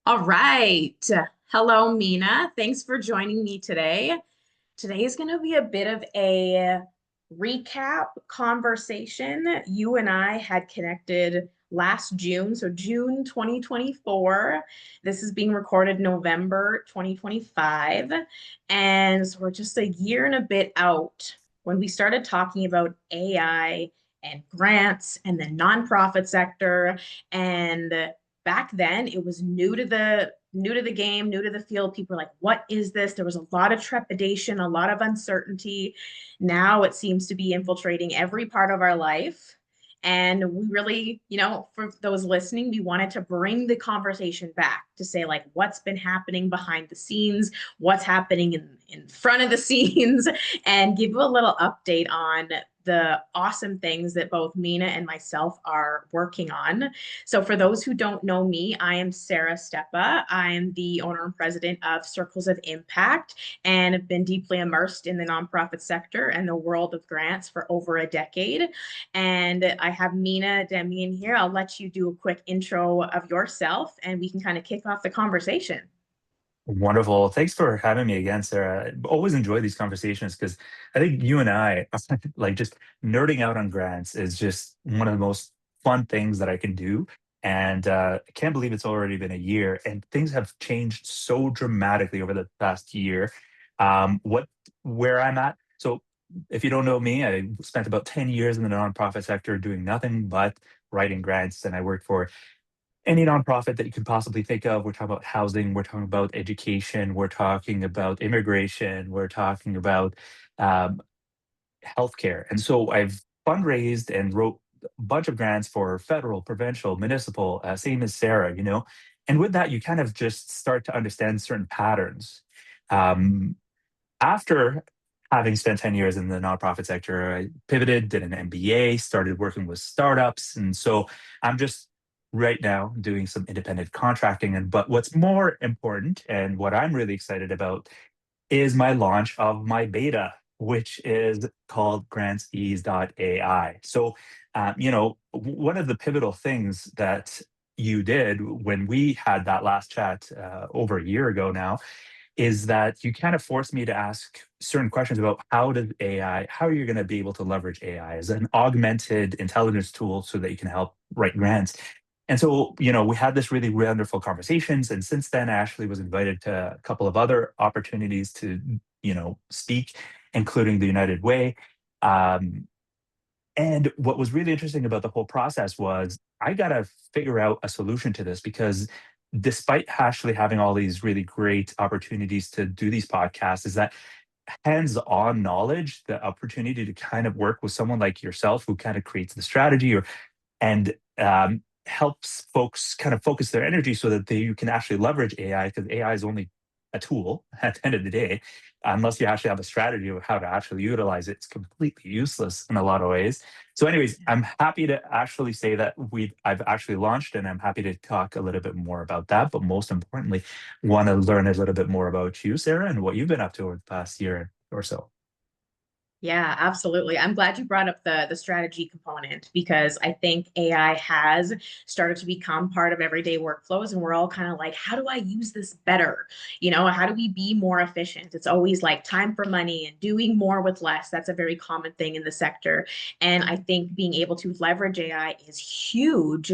All right. Hello, Mina. Thanks for joining me today. Today is going to be a bit of a recap conversation. You and I had connected last June, so June 2024. This is being recorded November 2025. And so we're just a year and a bit out when we started talking about AI and grants and the nonprofit sector. And back then it was new to the game, new to the field. People were like, what is this? There was a lot of trepidation, a lot of uncertainty. Now it seems to be infiltrating every part of our life. And we really, for those listening, we wanted to bring the conversation back to say, like, what's been happening behind the scenes, what's happening in front of the scenes, and give you a little update on the awesome things that both Mina and myself are working on. So, for those who don't know me, I am Sara Stepa. I am the owner and president of Circles of Impact and have been deeply immersed in the nonprofit sector and the world of grants for over a decade. And I have Mina Demian here. I'll let you do a quick intro of yourself and we can kind of kick off the conversation. Wonderful. Thanks for having me again, Sarah. I always enjoy these conversations because I think you and I, like just nerding out on grants is just one of the most fun things that I can do. And I can't believe it's already been a year and things have changed so dramatically over the past year. Where I'm at. So if you don't know me, I spent about 10 years in the nonprofit sector doing nothing but writing grants, and I worked for any nonprofit that you could possibly think of. We're talking about housing, we're talking about education, we're talking about immigration, we're talking about um, healthcare. And so I've fundraised and wrote a bunch of grants for federal, provincial, municipal, same as Sarah, you know. And with that, you kind of just start to understand certain patterns. Um, After having spent 10 years in the nonprofit sector, I pivoted, did an MBA, started working with startups. And so I'm just right now doing some independent contracting. And but what's more important and what I'm really excited about is my launch of my beta, which is called GrantsEase.ai. So, one of the pivotal things that you did when we had that last chat over a year ago now is that you kind of forced me to ask certain questions about how are you going to be able to leverage AI as an augmented intelligence tool so that you can help write grants. And so, we had this really wonderful conversations. And since then, I actually was invited to a couple of other opportunities to, speak, including the United Way. Um, and what was really interesting about the whole process was I got to figure out a solution to this because despite actually having all these really great opportunities to do these podcasts, is that hands-on knowledge, the opportunity to kind of work with someone like yourself who kind of creates the strategy or and helps folks kind of focus their energy so that you can actually leverage AI because AI is only a tool at the end of the day. Unless you actually have a strategy of how to actually utilize it, it's completely useless in a lot of ways. So, anyways, I'm happy to actually say that I've actually launched, and I'm happy to talk a little bit more about that. But most importantly, want to learn a little bit more about you, Sarah, and what you've been up to over the past year or so. Yeah, absolutely. I'm glad you brought up the strategy component because I think AI has started to become part of everyday workflows and we're all kind of like, how do I use this better? How do we be more efficient? It's always like time for money and doing more with less. That's a very common thing in the sector. And I think being able to leverage AI is huge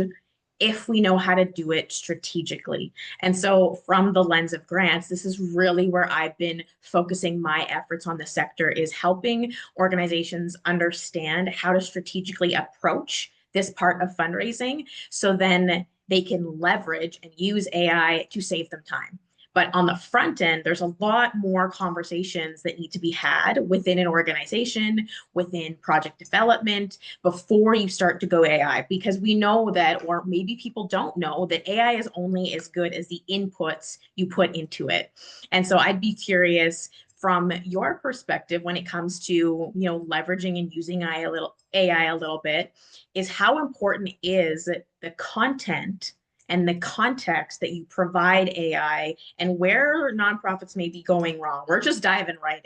if we know how to do it strategically. And so, from the lens of grants, this is really where I've been focusing my efforts on the sector is helping organizations understand how to strategically approach this part of fundraising so then they can leverage and use AI to save them time. But on the front end, there's a lot more conversations that need to be had within an organization, within project development, before you start to go AI, because we know that, or maybe people don't know, that AI is only as good as the inputs you put into it. And so I'd be curious from your perspective when it comes to leveraging and using AI a little bit, is how important is the content and the context that you provide AI and where nonprofits may be going wrong. We're just diving right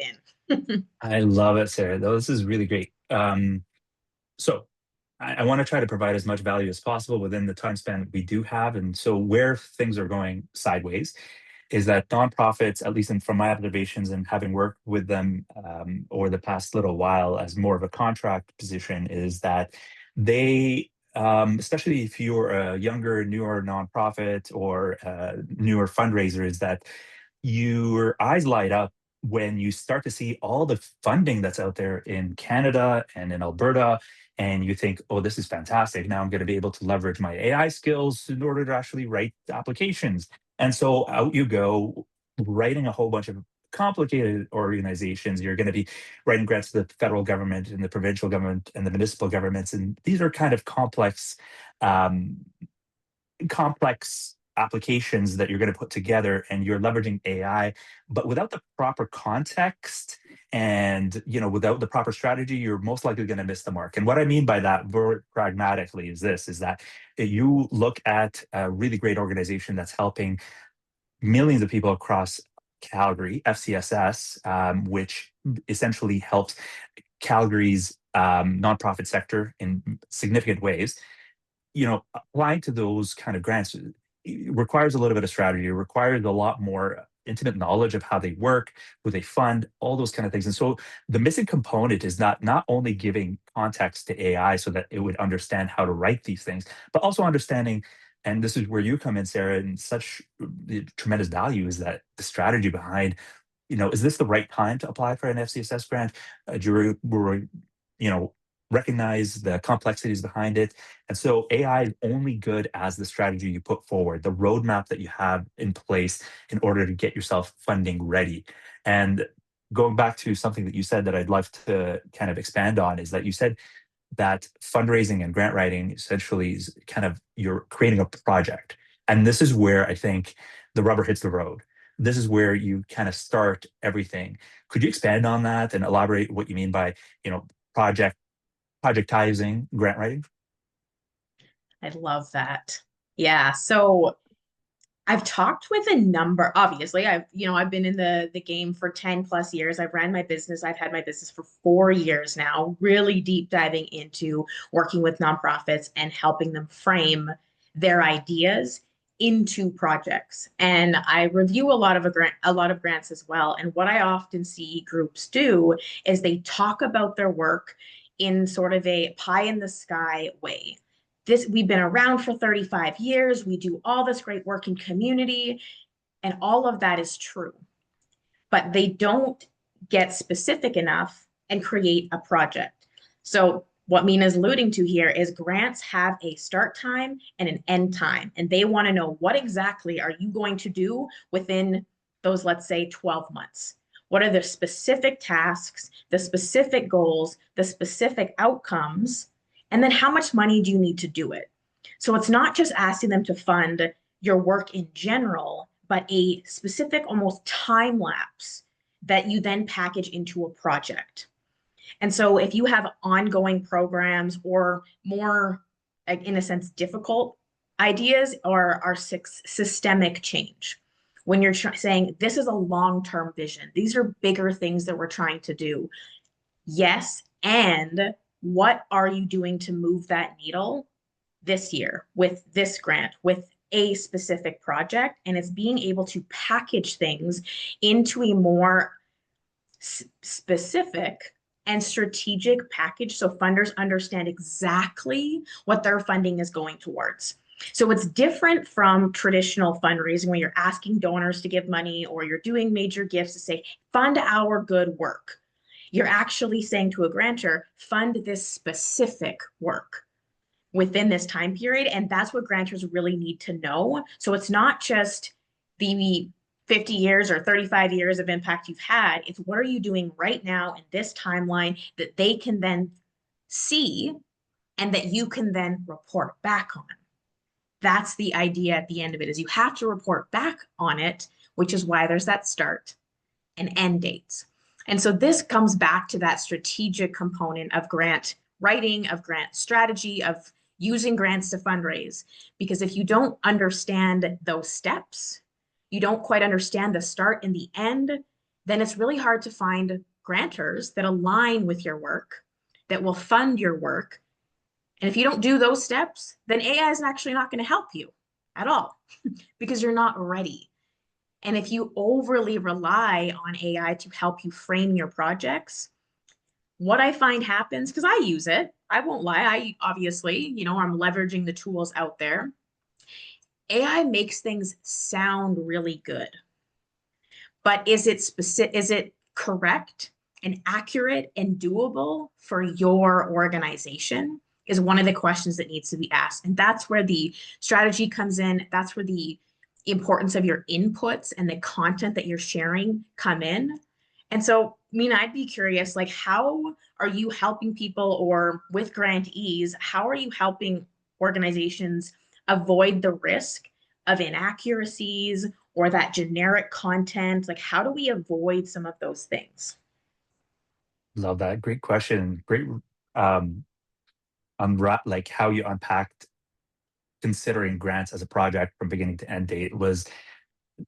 in. I love it, Sarah. Though this is really great. So I want to try to provide as much value as possible within the time span that we do have. And so where things are going sideways is that nonprofits, at least from my observations and having worked with them over the past little while as more of a contract position, is that they, especially if you're a younger, newer nonprofit or newer fundraiser, is that your eyes light up when you start to see all the funding that's out there in Canada and in Alberta, and you think, oh, this is fantastic. Now I'm going to be able to leverage my AI skills in order to actually write applications. And so out you go, writing a whole bunch of complicated organizations. You're going to be writing grants to the federal government and the provincial government and the municipal governments. And these are kind of um, complex applications that you're going to put together, and you're leveraging AI, but without the proper context and without the proper strategy, you're most likely going to miss the mark. And what I mean by that very pragmatically is this: is that you look at a really great organization that's helping millions of people across Calgary, FCSS, which essentially helps Calgary's nonprofit sector in significant ways. Applying to those kind of grants requires a little bit of strategy. It requires a lot more intimate knowledge of how they work, who they fund, all those kind of things. And so the missing component is not only giving context to AI so that it would understand how to write these things, but also understanding, and this is where you come in, Sarah, and such tremendous value is that the strategy behind, is this the right time to apply for an FCSS grant? Do you recognize the complexities behind it? And so AI is only good as the strategy you put forward, the roadmap that you have in place in order to get yourself funding ready. And going back to something that you said that I'd love to kind of expand on, is that you said that fundraising and grant writing essentially is kind of, you're creating a project. And this is where I think the rubber hits the road. This is where you kind of start everything. Could you expand on that and elaborate what you mean by, project projectizing grant writing? I love that. Yeah. So I've talked with a number, obviously, I've been in the game for 10 plus years. I've ran my business. I've had my business for 4 years now, really deep diving into working with nonprofits and helping them frame their ideas into projects. And I review a lot of grants as well. And what I often see groups do is they talk about their work in sort of a pie in the sky way. We've been around for 35 years. We do all this great work in community, and all of that is true. But they don't get specific enough and create a project. So what Mina's alluding to here is grants have a start time and an end time, and they want to know what exactly are you going to do within those, let's say, 12 months. What are the specific tasks, the specific goals, the specific outcomes, and then how much money do you need to do it? So it's not just asking them to fund your work in general, but a specific almost time lapse that you then package into a project. And so if you have ongoing programs or more, like, in a sense, difficult ideas, or are systemic change, when you're saying this is a long-term vision, these are bigger things that we're trying to do. Yes, and what are you doing to move that needle this year with this grant, with a specific project? And it's being able to package things into a more specific and strategic package so funders understand exactly what their funding is going towards. So it's different from traditional fundraising where you're asking donors to give money or you're doing major gifts to say, fund our good work. You're actually saying to a grantor, fund this specific work within this time period. And that's what grantors really need to know. So it's not just the 50 years or 35 years of impact you've had. It's what are you doing right now in this timeline that they can then see and that you can then report back on. That's the idea at the end of it, is you have to report back on it, which is why there's that start and end dates. And so this comes back to that strategic component of grant writing, of grant strategy, of using grants to fundraise. Because if you don't understand those steps, you don't quite understand the start and the end, then it's really hard to find grantors that align with your work, that will fund your work, And if you don't do those steps, then AI is actually not going to help you at all because you're not ready. And if you overly rely on AI to help you frame your projects, what I find happens, because I use it, I won't lie, I obviously, I'm leveraging the tools out there. AI makes things sound really good, but is it correct and accurate and doable for your organization? Is one of the questions that needs to be asked. And that's where the strategy comes in. That's where the importance of your inputs and the content that you're sharing come in. And so, Mina, I'd be curious, like, how are you helping people, or with GrantsEase, how are you helping organizations avoid the risk of inaccuracies or that generic content? Like, how do we avoid some of those things? Love that. Great question. Great, like how you unpacked considering grants as a project from beginning to end date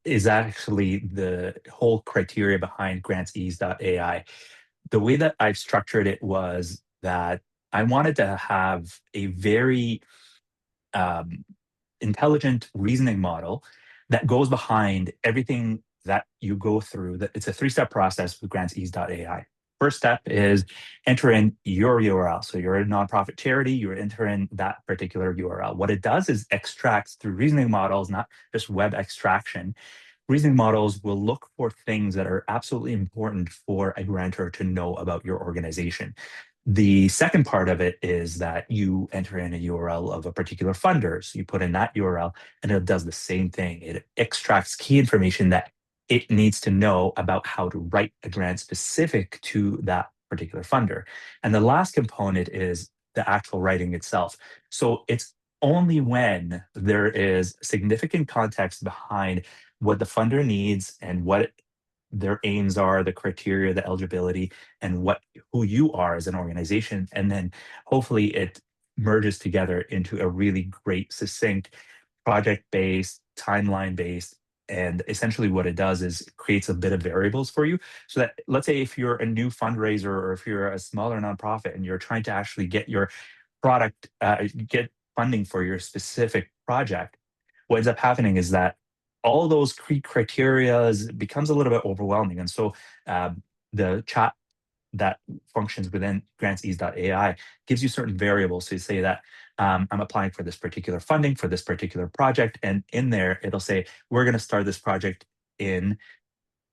is actually the whole criteria behind GrantsEase.ai. The way that I've structured it was that I wanted to have a very um, intelligent reasoning model that goes behind everything that you go through. That it's a three-step process with GrantsEase.ai. First step is enter in your URL. So you're a nonprofit charity, you're entering that particular URL. What it does is extracts through reasoning models, not just web extraction. Reasoning models will look for things that are absolutely important for a grantor to know about your organization. The second part of it is that you enter in a URL of a particular funder. So you put in that URL and it does the same thing. It extracts key information that it needs to know about how to write a grant specific to that particular funder. And the last component is the actual writing itself. So it's only when there is significant context behind what the funder needs and what their aims are, the criteria, the eligibility, and who you are as an organization. And then hopefully it merges together into a really great, succinct, project-based, timeline-based. And essentially what it does is it creates a bit of variables for you. So that, let's say if you're a new fundraiser or if you're a smaller nonprofit and you're trying to actually get your get funding for your specific project, what ends up happening is that all those criteria becomes a little bit overwhelming. And so the chat that functions within GrantsEase.ai gives you certain variables. So you say that I'm applying for this particular funding for this particular project. And in there, it'll say, we're going to start this project in,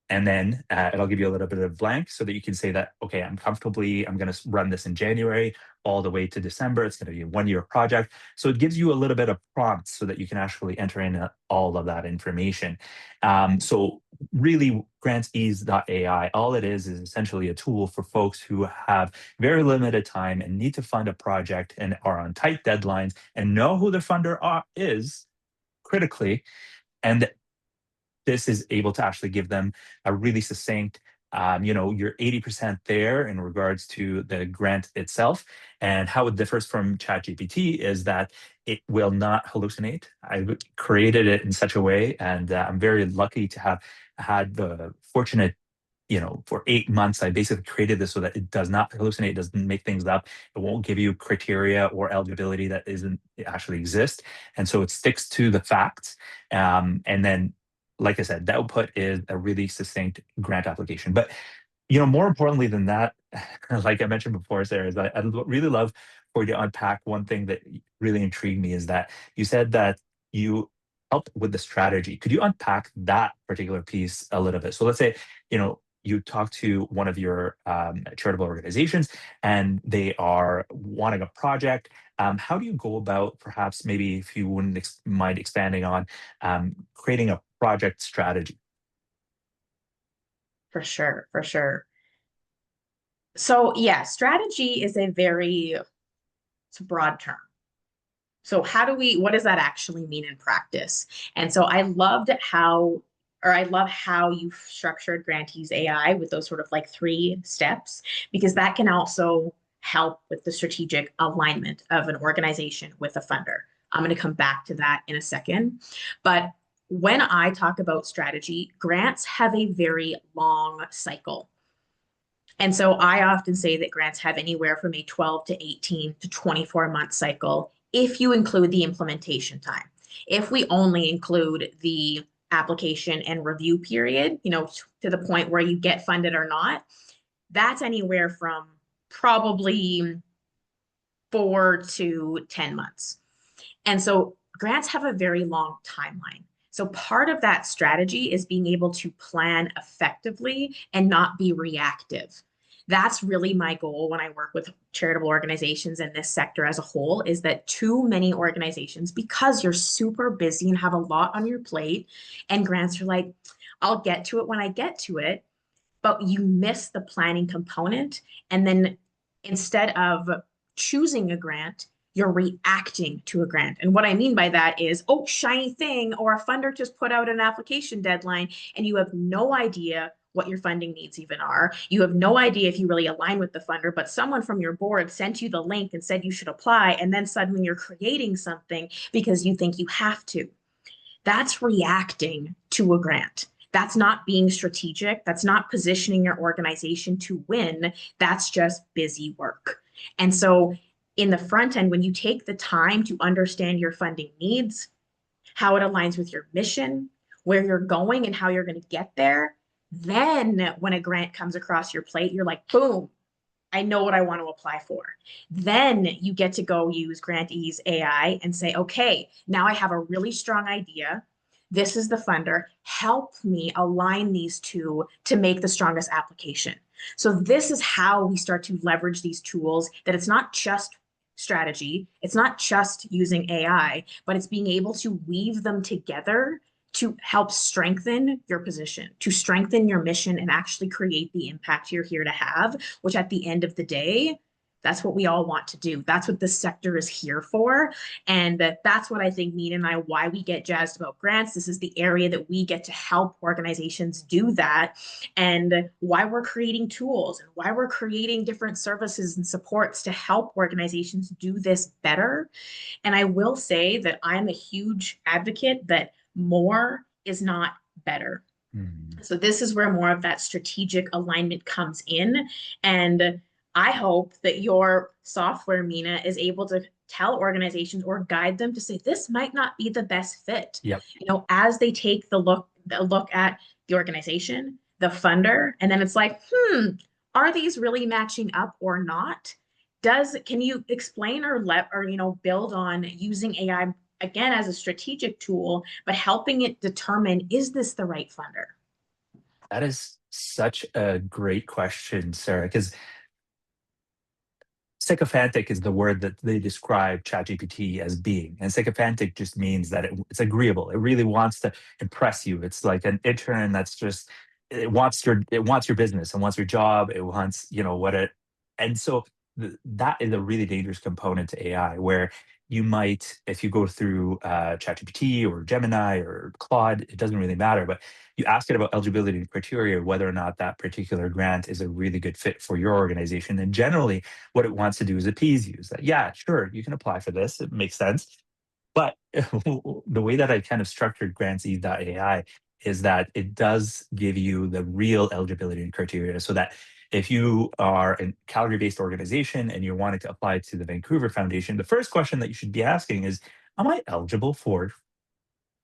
and then it'll give you a little bit of blank so that you can say that, okay, I'm going to run this in January all the way to December. It's going to be a 1 year project. So it gives you a little bit of prompts so that you can actually enter in all of that information. So really, GrantsEase.ai, all it is essentially a tool for folks who have very limited time and need to fund a project and are on tight deadlines and know who the is critically. And this is able to actually give them a really succinct, you're 80% there in regards to the grant itself. And how it differs from ChatGPT is that it will not hallucinate. I created it in such a way, and I'm very lucky to have had the fortunate, for 8 months, I basically created this so that it does not hallucinate, it doesn't make things up. It won't give you criteria or eligibility that isn't actually exist. And so it sticks to the facts. And then, like I said, the output is a really succinct grant application. But more importantly than that, like I mentioned before, Sarah, is that I'd really love for you to unpack one thing that really intrigued me is that you said that you helped with the strategy. Could you unpack that particular piece a little bit? So let's say, you talk to one of your charitable organizations and they are wanting a project. How do you go about, perhaps, maybe if you wouldn't mind expanding on creating a project strategy? For sure, for sure. So yeah, strategy is it's a broad term. So what does that actually mean in practice? And so I love how you've structured Grantees AI with those sort of like 3 steps, because that can also help with the strategic alignment of an organization with a funder. I'm going to come back to that in a second. But when I talk about strategy, grants have a very long cycle. And so I often say that grants have anywhere from a 12 to 18 to 24-month cycle if you include the implementation time. If we only include the application and review period, to the point where you get funded or not, that's anywhere from probably 4 to 10 months. And so grants have a very long timeline. So part of that strategy is being able to plan effectively and not be reactive. That's really my goal when I work with charitable organizations in this sector as a whole, is that too many organizations, because you're super busy and have a lot on your plate, and grants are like, I'll get to it when I get to it, but you miss the planning component. And then instead of choosing a grant, you're reacting to a grant. And what I mean by that is, oh, shiny thing, or a funder just put out an application deadline, and you have no idea what your funding needs even are. You have no idea if you really align with the funder, but someone from your board sent you the link and said you should apply, and then suddenly you're creating something because you think you have to. That's reacting to a grant. That's not being strategic. That's not positioning your organization to win. That's just busy work. And so, in the front end, when you take the time to understand your funding needs, how it aligns with your mission, where you're going, and how you're going to get there, then when a grant comes across your plate, you're like, boom, I know what I want to apply for. Then you get to go use GrantsEase AI and say, okay, now I have a really strong idea. This is the funder. Help me align these two to make the strongest application. So this is how we start to leverage these tools, that it's not just strategy, it's not just using AI, but it's being able to weave them together to help strengthen your position, to strengthen your mission, and actually create the impact you're here to have, which at the end of the day, that's what we all want to do. That's what this sector is here for. And that's what I think, Mina and I, why we get jazzed about grants. This is the area that we get to help organizations do that, and why we're creating tools and why we're creating different services and supports to help organizations do this better. And I will say that I'm a huge advocate that more is not better. Mhm. So this is where more of that strategic alignment comes in. And I hope that your software, Mina, is able to tell organizations or guide them to say, this might not be the best fit. Yep. As they take the look at the organization, the funder, and then it's like, are these really matching up or not? Can you explain or build on using AI again as a strategic tool, but helping it determine, is this the right funder? That is such a great question, Sarah, because sycophantic is the word that they describe ChatGPT as being. And sycophantic just means that it's agreeable. It really wants to impress you. It's like an intern that's just, it wants your business, it wants your job, it wants, what it, and so that is a really dangerous component to AI, where you might, if you go through ChatGPT or Gemini or Claude, it doesn't really matter, but you ask it about eligibility criteria, whether or not that particular grant is a really good fit for your organization. And generally, what it wants to do is appease you. Is that, yeah, sure, you can apply for this. It makes sense. But the way that I kind of structured GrantsEase.ai is that it does give you the real eligibility and criteria, so that if you are a Calgary-based organization and you're wanting to apply to the Vancouver Foundation, the first question that you should be asking is, am I eligible for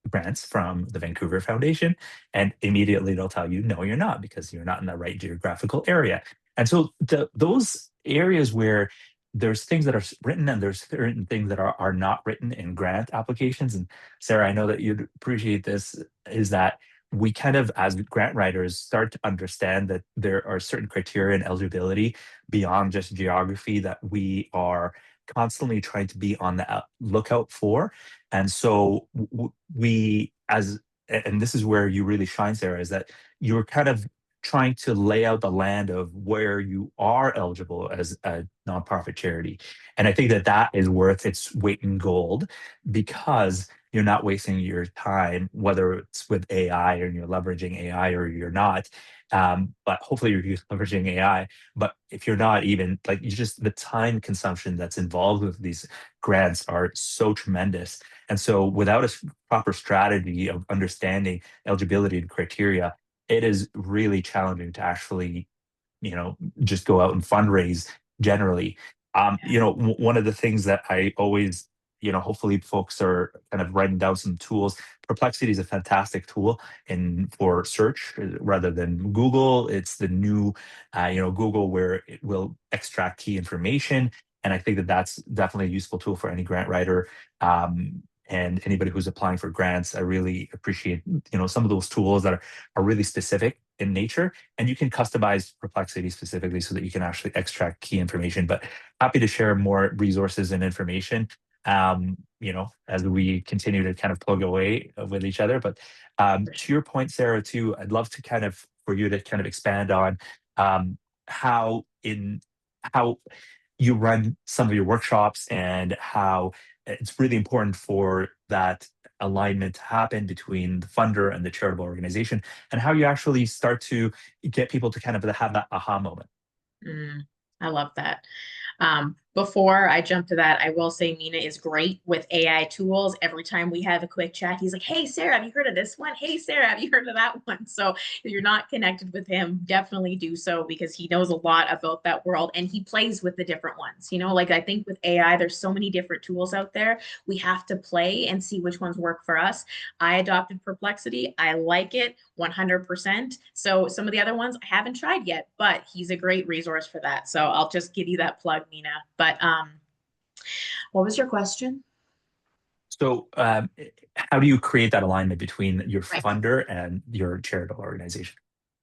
grants from the Vancouver Foundation? And immediately they'll tell you, no, you're not, because you're not in the right geographical area. And so those areas where there's things that are written and there's certain things that are not written in grant applications. And Sarah, I know that you'd appreciate this, is that we kind of, as grant writers, start to understand that there are certain criteria and eligibility beyond just geography that we are constantly trying to be on the lookout for. And so we, and this is where you really shine, Sarah, is that you're kind of trying to lay out the land of where you are eligible as a nonprofit charity. And I think that that is worth its weight in gold, because you're not wasting your time, whether it's with AI or you're leveraging AI or you're not. But hopefully you're leveraging AI. But if you're not, even like, you just, the time consumption that's involved with these grants are so tremendous. And so without a proper strategy of understanding eligibility and criteria, it is really challenging to actually just go out and fundraise generally. One of the things that I always, hopefully folks are kind of writing down some tools. Perplexity is a fantastic tool in for search rather than Google. It's the new, Google, where it will extract key information. And I think that that's definitely a useful tool for any grant writer. And anybody who's applying for grants. I really appreciate, some of those tools that are really specific in nature, and you can customize Perplexity specifically so that you can actually extract key information. But happy to share more resources and information, as we continue to kind of plug away with each other. But to your point, Sarah, too, I'd love to kind of for you to kind of expand on um, how in how you run some of your workshops and how it's really important for that alignment to happen between the funder and the charitable organization, and how you actually start to get people to kind of have that aha moment. I love that. Before I jump to that, I will say Mina is great with AI tools. Every time we have a quick chat, he's like, "Hey, Sarah, have you heard of this one? Hey, Sarah, have you heard of that one?" So if you're not connected with him, definitely do so, because he knows a lot about that world and he plays with the different ones. Like I think with AI, there's so many different tools out there. We have to play and see which ones work for us. I adopted Perplexity. I like it 100%. So some of the other ones I haven't tried yet, but he's a great resource for that. So I'll just give you that plug, Mina. But what was your question? So, how do you create that alignment between your Right. funder and your charitable organization?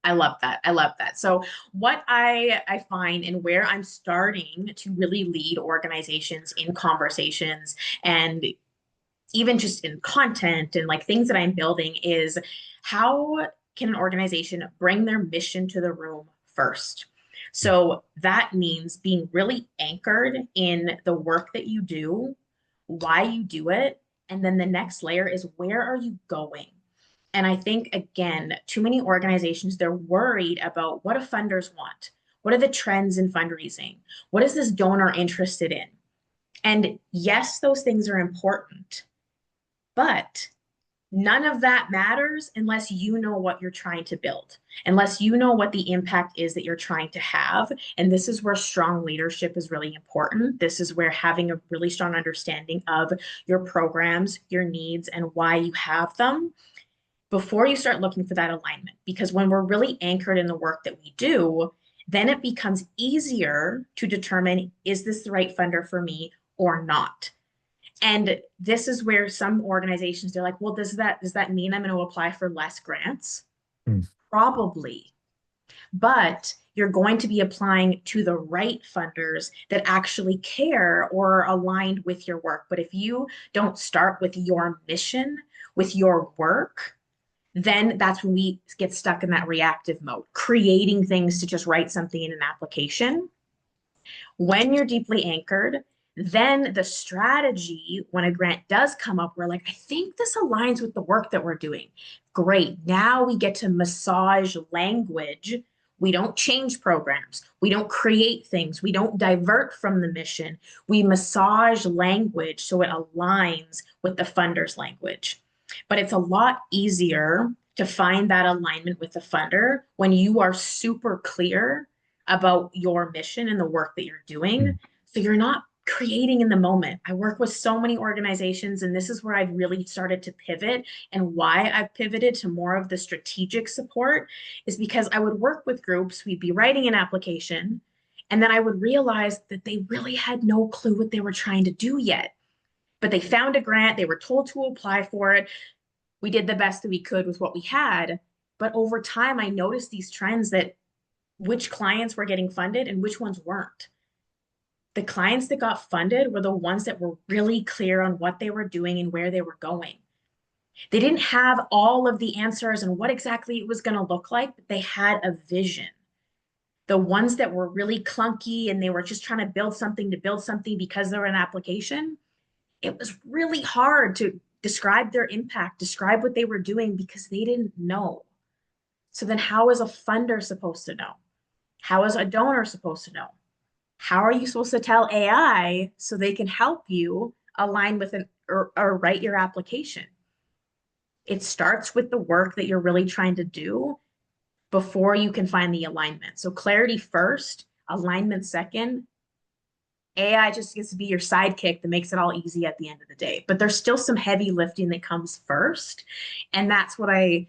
I love that. I love that. So what I find, and where I'm starting to really lead organizations in conversations and even just in content and like things that I'm building, is how can an organization bring their mission to the room first? So that means being really anchored in the work that you do, why you do it, and then the next layer is, where are you going? And I think, again, too many organizations, they're worried about what do funders want? What are the trends in fundraising? What is this donor interested in? And yes, those things are important, but none of that matters unless you know what you're trying to build, unless you know what the impact is that you're trying to have. And this is where strong leadership is really important. This is where having a really strong understanding of your programs, your needs, and why you have them before you start looking for that alignment. Because when we're really anchored in the work that we do, then it becomes easier to determine, is this the right funder for me or not? And this is where some organizations, they're like, well, does that mean I'm going to apply for less grants? Hmm. Probably. But you're going to be applying to the right funders that actually care or are aligned with your work. But if you don't start with your mission, with your work, then that's when we get stuck in that reactive mode, creating things to just write something in an application. When you're deeply anchored, then the strategy, when a grant does come up, we're like, I think this aligns with the work that we're doing. Great. Now we get to massage language. We don't change programs. We don't create things. We don't divert from the mission. We massage language so it aligns with the funder's language. But it's a lot easier to find that alignment with the funder when you are super clear about your mission and the work that you're doing. So you're not creating in the moment. I work with so many organizations, and this is where I've really started to pivot, and why I've pivoted to more of the strategic support is because I would work with groups, we'd be writing an application, and then I would realize that they really had no clue what they were trying to do yet. But they found a grant, they were told to apply for it. We did the best that we could with what we had. But over time, I noticed these trends, that which clients were getting funded and which ones weren't. The clients that got funded were the ones that were really clear on what they were doing and where they were going. They didn't have all of the answers and what exactly it was going to look like, but they had a vision. The ones that were really clunky and they were just trying to build something because they were an application, it was really hard to describe their impact, describe what they were doing, because they didn't know. So then how is a funder supposed to know? How is a donor supposed to know? How are you supposed to tell AI so they can help you align with or write your application? It starts with the work that you're really trying to do. before you can find the alignment. So clarity first, alignment second. AI just gets to be your sidekick that makes it all easy at the end of the day. But there's still some heavy lifting that comes first. And that's what I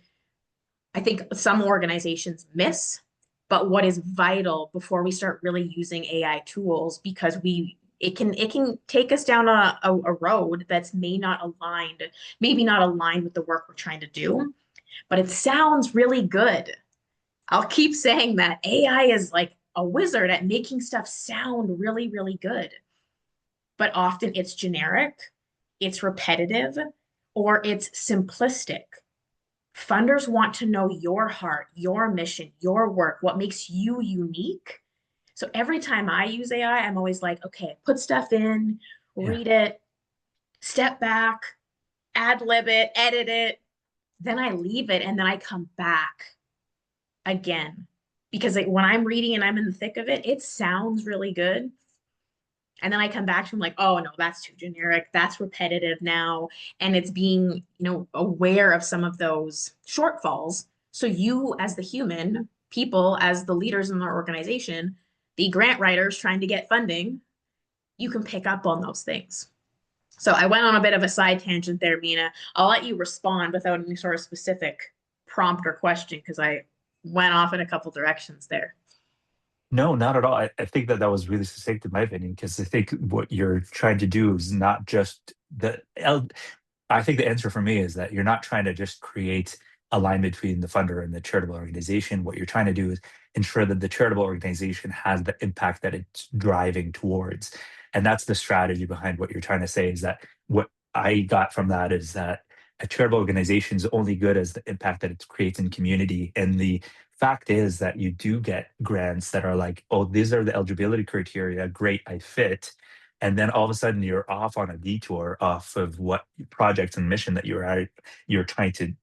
think some organizations miss. But what is vital before we start really using AI tools, because it can take us down a road that's maybe not aligned with the work we're trying to do, but it sounds really good. I'll keep saying that AI is like a wizard at making stuff sound really, really good. But often it's generic, it's repetitive, or it's simplistic. Funders want to know your heart, your mission, your work, what makes you unique. So every time I use AI, I'm always like, okay, put stuff in, Yeah. read it, step back, ad lib it, edit it. Then I leave it and then I come back again. Because like, when I'm reading and I'm in the thick of it, it sounds really good. And then I come back to them like, oh no, that's too generic. That's repetitive now. And it's being, aware of some of those shortfalls. So you as the human, people as the leaders in their organization, the grant writers trying to get funding, you can pick up on those things. So I went on a bit of a side tangent there, Mina. I'll let you respond without any sort of specific prompt or question because I went off in a couple directions there. No, not at all. I think that that was really succinct in my opinion, because I think what you're trying to do is not just I think the answer for me is that you're not trying to just create alignment between the funder and the charitable organization. What you're trying to do is ensure that the charitable organization has the impact that it's driving towards. And that's the strategy behind what you're trying to say, is that what I got from that is that a charitable organization is only good as the impact that it creates in community. And the fact is that you do get grants that are like, oh, these are the eligibility criteria. Great, I fit. And then all of a sudden you're off on a detour off of what projects and mission that you're trying to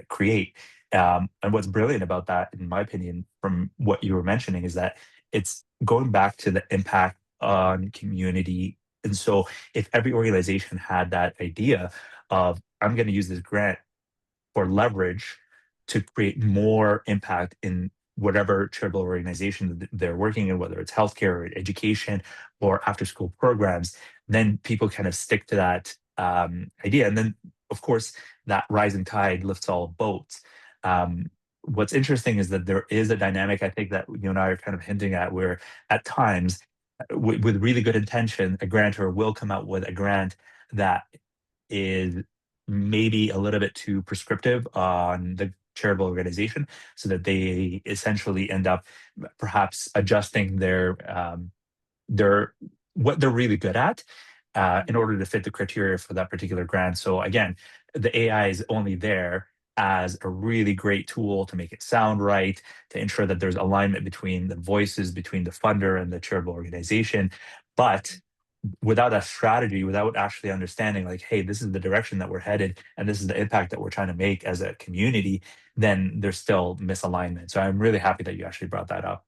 create. And what's brilliant about that, in my opinion, from what you were mentioning, is that it's going back to the impact on community. And so if every organization had that idea of, I'm going to use this grant for leverage to create more impact in whatever charitable organization that they're working in, whether it's healthcare or education or after school programs, then people kind of stick to that idea. And then, of course, that rising tide lifts all boats. What's interesting is that there is a dynamic, I think, that you and I are kind of hinting at, where at times, with really good intention, a grantor will come out with a grant that is maybe a little bit too prescriptive on the charitable organization, so that they essentially end up perhaps adjusting their what they're really good at in order to fit the criteria for that particular grant. So again, the AI is only there as a really great tool to make it sound right, to ensure that there's alignment between the voices between the funder and the charitable organization. But without that strategy, without actually understanding, like, hey, this is the direction that we're headed and this is the impact that we're trying to make as a community, then there's still misalignment. So I'm really happy that you actually brought that up.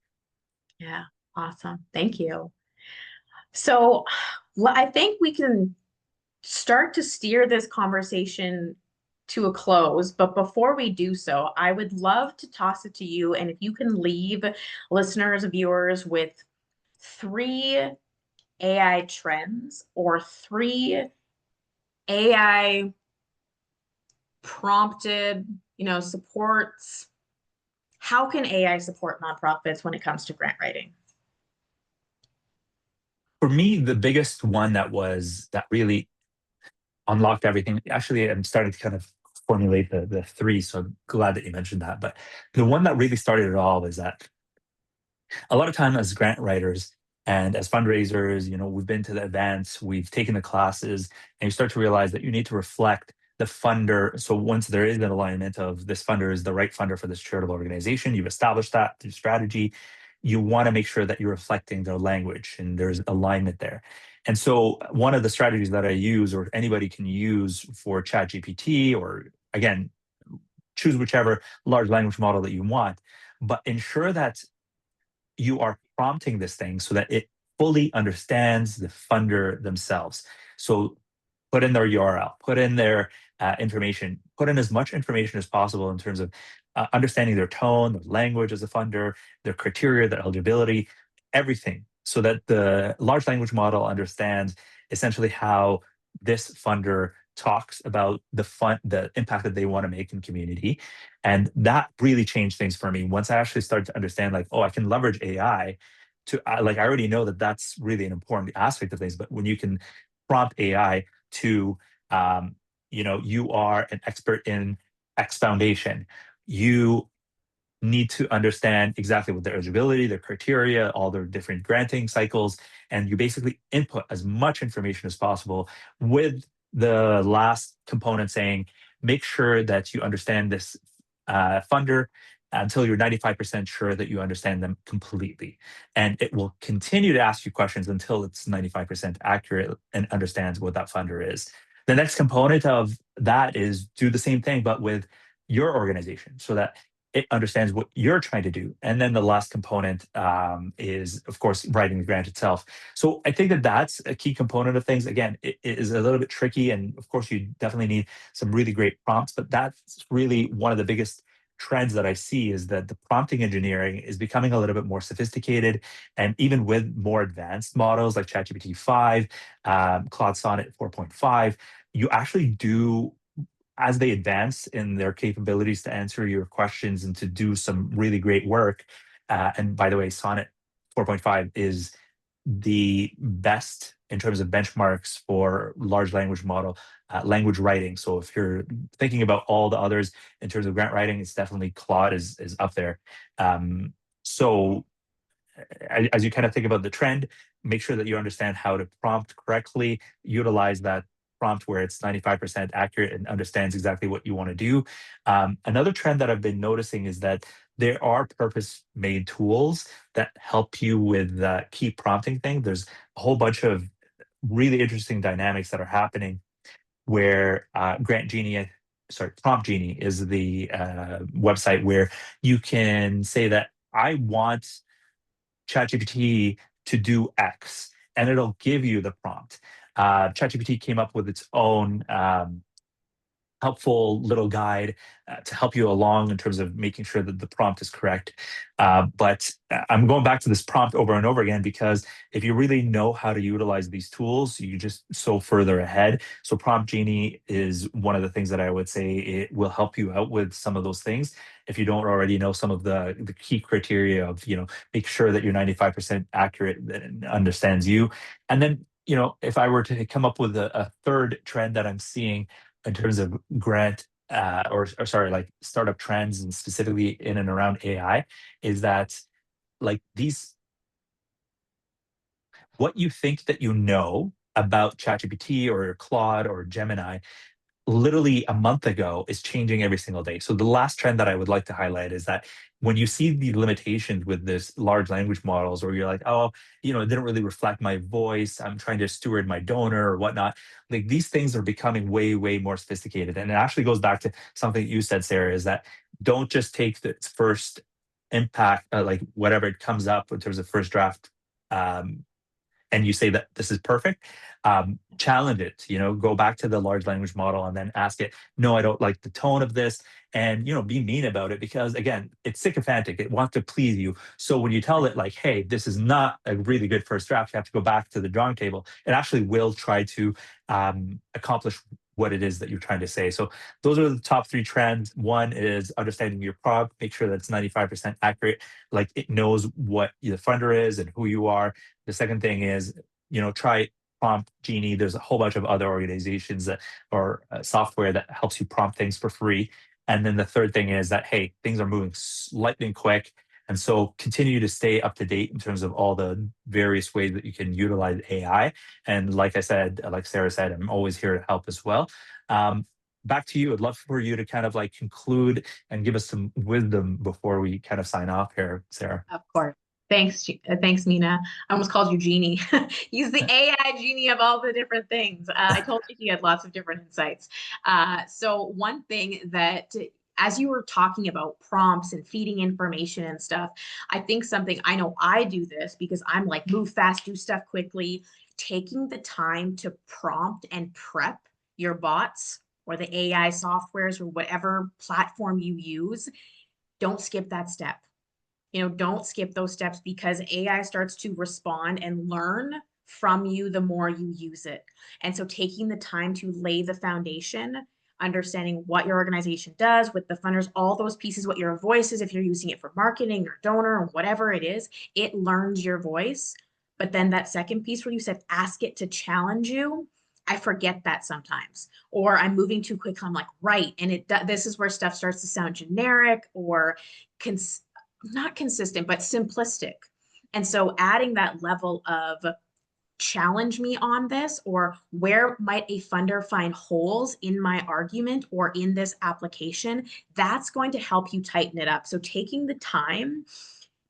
Yeah, awesome. Thank you. So I think we can start to steer this conversation to a close. But before we do so, I would love to toss it to you. And if you can leave listeners, viewers with three AI trends or three AI prompted, supports. How can AI support nonprofits when it comes to grant writing? For me, the biggest one that really unlocked everything. Actually, I'm starting to kind of formulate the three, so I'm glad that you mentioned that. But the one that really started it all is that a lot of time as grant writers and as fundraisers, we've been to the events, we've taken the classes, and you start to realize that you need to reflect the funder. So once there is an alignment of this funder is the right funder for this charitable organization, you've established that through strategy. You want to make sure that you're reflecting their language and there's alignment there. And so one of the strategies that I use, or anybody can use for ChatGPT, or again, choose whichever large language model that you want, but ensure that you are prompting this thing so that it fully understands the funder themselves. So put in their URL, put in their information, put in as much information as possible in terms of understanding their tone, their language as a funder, their criteria, their eligibility, everything, so that the large language model understands essentially how this funder talks about the impact that they want to make in community. And that really changed things for me once I actually started to understand, like, oh, I can leverage AI to like, I already know that that's really an important aspect of things, but when you can prompt AI to you are an expert in X foundation, you need to understand exactly what their eligibility, their criteria, all their different granting cycles, and you basically input as much information as possible, with the last component saying, make sure that you understand this funder until you're 95% sure that you understand them completely. And it will continue to ask you questions until it's 95% accurate and understands what that funder is. The next component of that is do the same thing, but with your organization, so that it understands what you're trying to do. And then the last component is, of course, writing the grant itself. So I think that that's a key component of things. Again, it is a little bit tricky. And of course, you definitely need some really great prompts. But that's really one of the biggest trends that I see, is that the prompting engineering is becoming a little bit more sophisticated. And even with more advanced models like ChatGPT 5, Claude Sonnet 4.5, you actually do, as they advance in their capabilities to answer your questions and to do some really great work. And by the way, Sonnet 4.5 is the best in terms of benchmarks for large language model language writing. So if you're thinking about all the others in terms of grant writing, it's definitely Claude is up there. So as you kind of think about the trend, make sure that you understand how to prompt correctly, utilize that prompt where it's 95% accurate and understands exactly what you want to do. Another trend that I've been noticing is that there are purpose-made tools that help you with the key prompting thing. There's a whole bunch of really interesting dynamics that are happening where Prompt Genie is the website where you can say that I want ChatGPT to do X, and it'll give you the prompt. ChatGPT came up with its own helpful little guide to help you along in terms of making sure that the prompt is correct. But I'm going back to this prompt over and over again, because if you really know how to utilize these tools, you just so further ahead. So Prompt Genie is one of the things that I would say it will help you out with some of those things. If you don't already know some of the key criteria of, make sure that you're 95% accurate and understands you. And then, if I were to come up with a third trend that I'm seeing in terms of grant or sorry, like startup trends, and specifically in and around AI, is that, like, these, what you think that you know about ChatGPT or Claude or Gemini literally a month ago is changing every single day. So the last trend that I would like to highlight is that when you see the limitations with this large language models, or you're like, oh, it didn't really reflect my voice, I'm trying to steward my donor or whatnot, like, these things are becoming way, way more sophisticated. And it actually goes back to something you said, Sarah, is that don't just take the first impact, like whatever it comes up in terms of first draft, um, and you say that this is perfect. Challenge it, go back to the large language model and then ask it, no, I don't like the tone of this. And, be mean about it, because again, it's sycophantic. It wants to please you. So when you tell it, like, hey, this is not a really good first draft, you have to go back to the drawing table, it actually will try to accomplish what it is that you're trying to say. So those are the top three trends. One is understanding your prompt, make sure that it's 95% accurate, like it knows what the funder is and who you are. The second thing is, try Prompt Genie. There's a whole bunch of other organizations that or software that helps you prompt things for free. And then the third thing is that, hey, things are moving lightning quick. And so continue to stay up to date in terms of all the various ways that you can utilize AI. And like I said, like Sarah said, I'm always here to help as well. Back to you. I'd love for you to kind of like conclude and give us some wisdom before we kind of sign off here, Sarah. Of course. Thanks, Mina. I almost called you Genie. He's the AI genie of all the different things. I told you he had lots of different insights. So one thing that, as you were talking about prompts and feeding information and stuff, I think something, I know I do this because I'm like, move fast, do stuff quickly. Taking the time to prompt and prep your bots or the AI softwares or whatever platform you use, don't skip that step. Don't skip those steps because AI starts to respond and learn from you the more you use it. And so taking the time to lay the foundation, understanding what your organization does with the funders, all those pieces, what your voice is, if you're using it for marketing or donor or whatever it is, it learns your voice. But then that second piece where you said, ask it to challenge you, I forget that sometimes, or I'm moving too quick. I'm like, right. And this is where stuff starts to sound generic or cons not consistent, but simplistic. And so adding that level of challenge me on this, or where might a funder find holes in my argument or in this application, that's going to help you tighten it up. So taking the time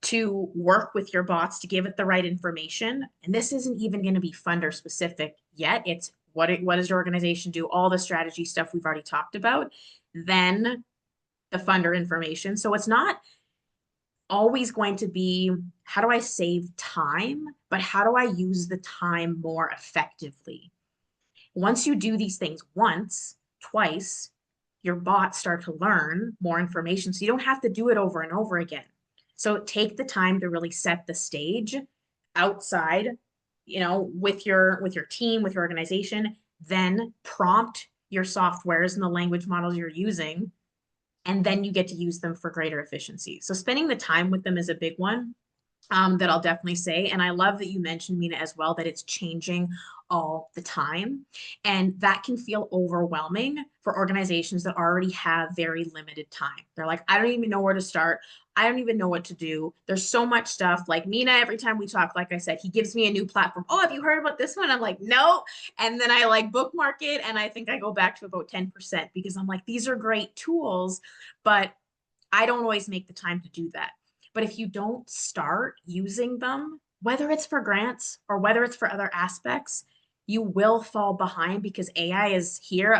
to work with your bots to give it the right information. And this isn't even going to be funder specific yet. It's what does your organization do? All the strategy stuff we've already talked about. Then the funder information. So it's not always going to be how do I save time, but how do I use the time more effectively? Once you do these things once, twice, your bots start to learn more information. So you don't have to do it over and over again. So take the time to really set the stage outside, with your team, with your organization, then prompt your softwares and the language models you're using, and then you get to use them for greater efficiency. So spending the time with them is a big one, that I'll definitely say. And I love that you mentioned, Mina, as well, that it's changing all the time. And that can feel overwhelming for organizations that already have very limited time. They're like, I don't even know where to start. I don't even know what to do. There's so much stuff. Like Mina, every time we talk, like I said, he gives me a new platform. Oh, have you heard about this one? I'm like, no. And then I like bookmark it. And I think I go back to about 10% because I'm like, these are great tools, but I don't always make the time to do that. But if you don't start using them, whether it's for grants or whether it's for other aspects, you will fall behind because AI is here.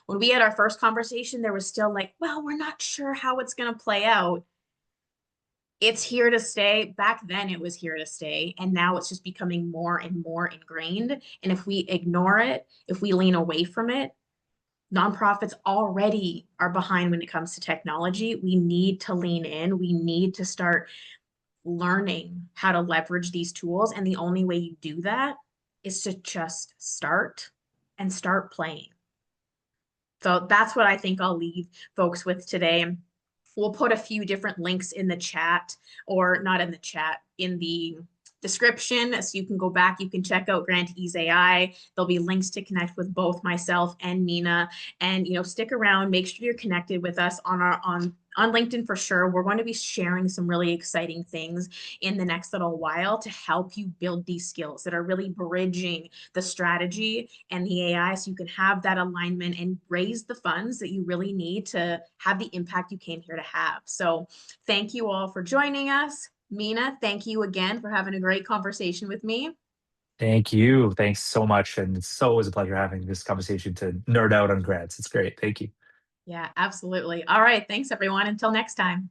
When we had our first conversation, there was still like, well, we're not sure how it's going to play out. It's here to stay. Back then, it was here to stay. And now it's just becoming more and more ingrained. And if we ignore it, if we lean away from it, nonprofits already are behind when it comes to technology. We need to lean in. We need to start learning how to leverage these tools. And the only way you do that is to just start and start playing. So that's what I think I'll leave folks with today. We'll put a few different links in the chat, or not in the chat, in the description. So you can go back, you can check out GrantsEase AI. There'll be links to connect with both myself and Mina. And stick around, make sure you're connected with us on LinkedIn for sure. We're going to be sharing some really exciting things in the next little while to help you build these skills that are really bridging the strategy and the AI so you can have that alignment and raise the funds that you really need to have the impact you came here to have. So thank you all for joining us. Mina, thank you again for having a great conversation with me. Thank you. Thanks so much. And it's always a pleasure having this conversation to nerd out on grants. It's great. Thank you. Yeah, absolutely. All right. Thanks, everyone. Until next time.